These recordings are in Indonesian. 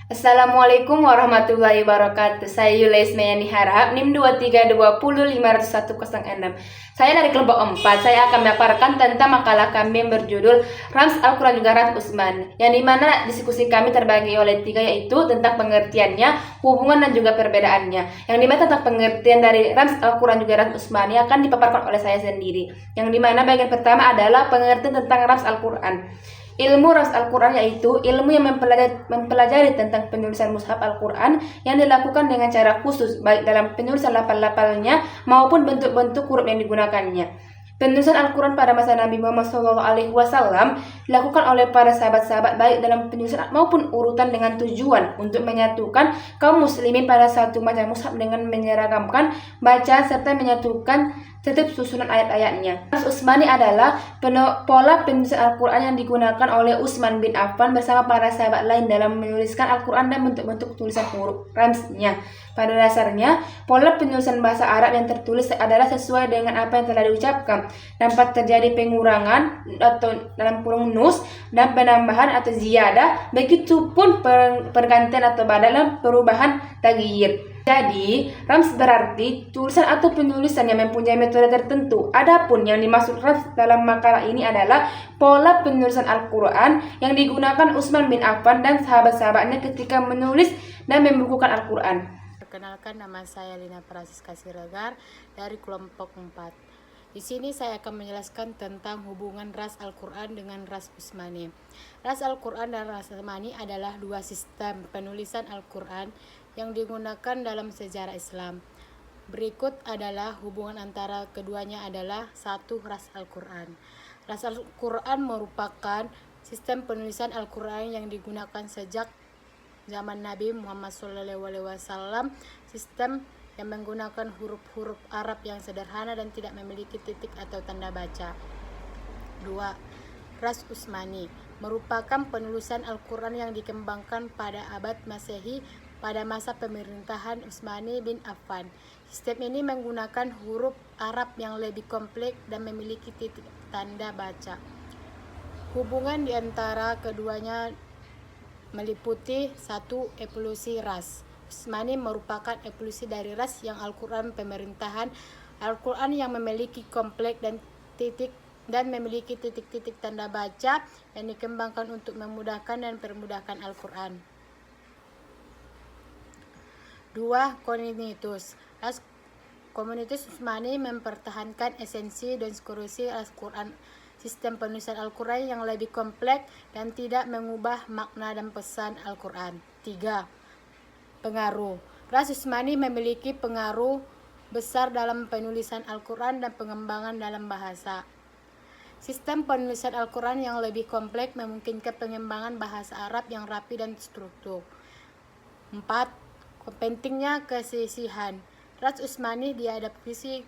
Assalamualaikum warahmatullahi wabarakatuh. Saya Yules Mayani Harahap, NIM 232050106. Saya dari kelompok 4. Saya akan memaparkan tentang makalah kami yang berjudul Rams Al-Quran juga Rams Utsmani, yang dimana diskusi kami terbagi oleh 3, yaitu tentang pengertiannya, hubungan dan juga perbedaannya. Yang dimana tentang pengertian dari Rams Al-Quran juga Rams Utsmani akan dipaparkan oleh saya sendiri. Yang dimana bagian pertama adalah pengertian tentang Rams Al-Quran. Ilmu Rams Al-Quran yaitu ilmu yang mempelajari tentang penulisan mushaf Al-Quran yang dilakukan dengan cara khusus, baik dalam penulisan lafal-lafalnya maupun bentuk-bentuk huruf yang digunakannya. Penulisan Al-Quran pada masa Nabi Muhammad SAW dilakukan oleh para sahabat-sahabat baik dalam penulisan maupun urutan dengan tujuan untuk menyatukan kaum muslimin pada satu macam mushaf dengan menyeragamkan bacaan serta menyatukan tertib susunan ayat-ayatnya. Rams Utsmani adalah pola penulisan Al-Quran yang digunakan oleh Utsman bin Affan bersama para sahabat lain dalam menuliskan Al-Quran dan bentuk-bentuk tulisan huruf ramsnya. Pada dasarnya, pola penulisan bahasa Arab yang tertulis adalah sesuai dengan apa yang telah diucapkan. Dapat terjadi pengurangan atau dalam kurung nus dan penambahan atau ziyadah, begitupun pergantian atau dalam perubahan taghyir. Jadi, rams berarti tulisan atau penulisan yang mempunyai metode tertentu. Adapun yang dimaksud rams dalam makalah ini adalah pola penulisan Al-Quran yang digunakan Utsman bin Affan dan sahabat-sahabatnya ketika menulis dan membukukan Al-Quran. Perkenalkan, nama saya Lina Francisca Siregar dari kelompok 4. Di sini saya akan menjelaskan tentang hubungan ras Al-Quran dengan ras Utsmani. Ras Al-Quran dan ras Utsmani adalah dua sistem penulisan Al-Quran yang digunakan dalam sejarah Islam. Berikut adalah hubungan antara keduanya adalah 1. Ras Al-Quran. Ras Al-Quran merupakan sistem penulisan Al-Quran yang digunakan sejak zaman Nabi Muhammad SAW, sistem yang menggunakan huruf-huruf Arab yang sederhana dan tidak memiliki titik atau tanda baca. 2. Ras Utsmani merupakan penulisan Al-Quran yang dikembangkan pada abad Masehi pada masa pemerintahan Utsman bin Affan. Sistem ini menggunakan huruf Arab yang lebih kompleks dan memiliki titik tanda baca. Hubungan di antara keduanya meliputi 1. Evolusi ras. Utsmani merupakan evolusi dari ras yang Al-Quran pemerintahan Al-Quran yang memiliki kompleks dan memiliki titik-titik tanda baca yang dikembangkan untuk memudahkan dan permudahkan Al-Quran. 2. Komunitas. Ras komunitas Utsmani mempertahankan esensi dan struktur Al-Quran, sistem penulisan Al-Quran yang lebih kompleks dan tidak mengubah makna dan pesan Al-Quran. 3. Pengaruh. Ras Utsmani memiliki pengaruh besar dalam penulisan Al-Quran dan pengembangan dalam bahasa. Sistem penulisan Al-Quran yang lebih kompleks memungkinkan pengembangan bahasa Arab yang rapi dan struktur. 4. Pentingnya kesisihan. Ras Utsmani diadopsi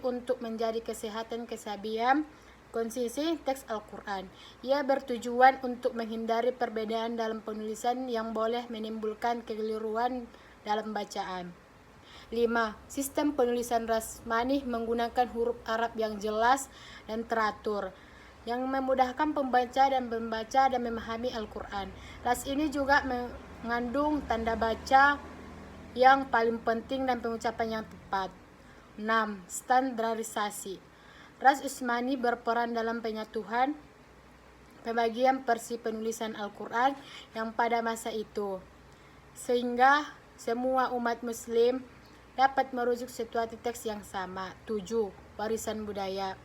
untuk menjadi kesehatan kesabian konsisi teks Al-Quran. Ia bertujuan untuk menghindari perbedaan dalam penulisan yang boleh menimbulkan kekeliruan dalam bacaan. 5. Sistem penulisan ras Utsmani menggunakan huruf Arab yang jelas dan teratur, yang memudahkan pembaca dan membaca dan memahami Al-Quran. Ras ini juga mengandung tanda baca yang paling penting dan pengucapan yang tepat. 6. Standarisasi. Ras Utsmani berperan dalam penyatuan pembagian versi penulisan Al-Quran yang pada masa itu, sehingga semua umat muslim dapat merujuk situasi teks yang sama. 7. Warisan budaya.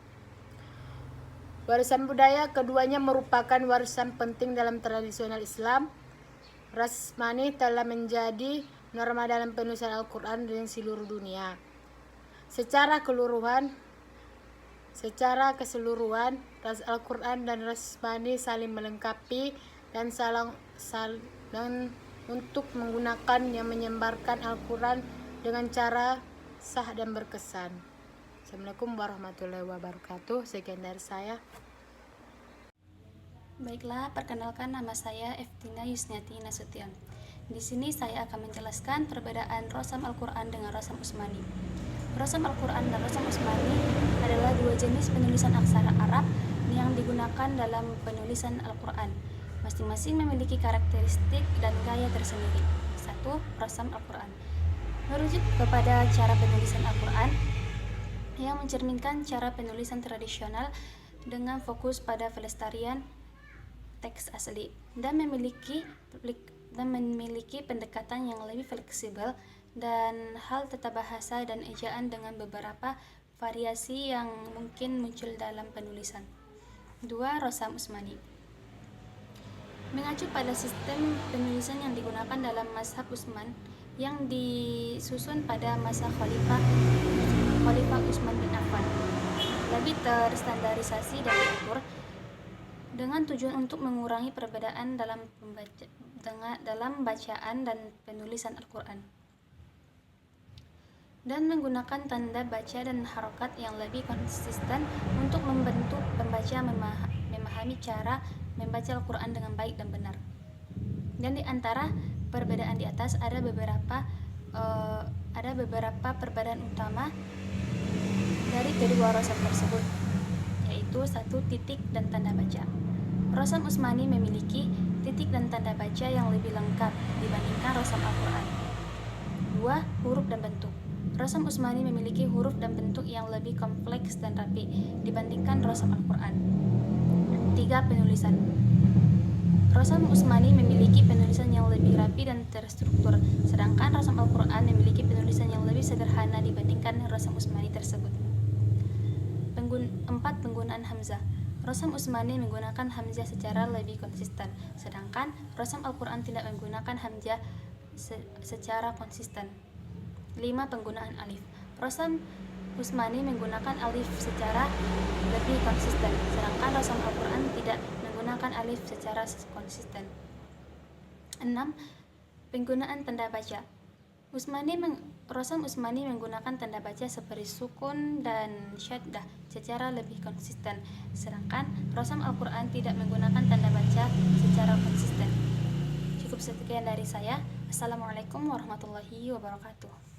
Warisan budaya keduanya merupakan warisan penting dalam tradisional Islam. Ras Utsmani telah menjadi norma dalam penulisan Al-Quran di seluruh dunia. Secara keseluruhan, ras Al-Quran dan ras Utsmani saling melengkapi dan saling untuk menggunakan yang menyebarkan Al-Quran dengan cara sah dan berkesan. Assalamualaikum warahmatullahi wabarakatuh. Sekian dari saya. Baiklah, perkenalkan, nama saya Eftina Yusniati Nasution. Di sini saya akan menjelaskan perbedaan Rasam Al-Quran dengan Rasam Utsmani. Rasam Al-Quran dan Rasam Utsmani adalah dua jenis penulisan aksara Arab yang digunakan dalam penulisan Al-Quran. Masing-masing memiliki karakteristik dan gaya tersendiri. 1. Rasam Al-Quran merujuk kepada cara penulisan Al-Quran yang mencerminkan cara penulisan tradisional dengan fokus pada pelestarian teks asli dan memiliki pendekatan yang lebih fleksibel dan hal tata bahasa dan ejaan dengan beberapa variasi yang mungkin muncul dalam penulisan. 2. Rasam Utsmani mengacu pada sistem penulisan yang digunakan dalam mazhab Utsman yang disusun pada masa Khalifah Utsman bin Affan, lebih terstandarisasi dan diatur dengan tujuan untuk mengurangi perbedaan dalam bacaan dan penulisan Al-Quran, dan menggunakan tanda baca dan harokat yang lebih konsisten untuk membantu pembaca memahami cara membaca Al-Quran dengan baik dan benar. Dan di antara perbedaan di atas ada beberapa perbedaan utama dari kedua rasam tersebut, yaitu 1. Titik dan tanda baca. Rasam Utsmani memiliki titik dan tanda baca yang lebih lengkap dibandingkan rasam Al-Quran. 2. Huruf dan bentuk. Rasam Utsmani memiliki huruf dan bentuk yang lebih kompleks dan rapi dibandingkan rasam Al-Quran. 3. Penulisan. Rasam Utsmani memiliki penulisan yang lebih rapi dan terstruktur, sedangkan rasam Al-Quran memiliki penulisan yang lebih sederhana dibandingkan rasam Utsmani tersebut. 4. Penggunaan hamzah. Rasam Utsmani menggunakan hamzah secara lebih konsisten, sedangkan rasam Al-Quran tidak menggunakan hamzah secara konsisten. 5. Penggunaan alif. Rasam Utsmani menggunakan alif secara lebih konsisten, sedangkan rasam Al-Quran tidak menggunakan alif secara konsisten. 6. Penggunaan tanda baca. Rasam Utsmani menggunakan tanda baca seperti sukun dan syaddah secara lebih konsisten, sedangkan rasam Al-Quran tidak menggunakan tanda baca secara konsisten. Cukup sekian dari saya. Assalamualaikum warahmatullahi wabarakatuh.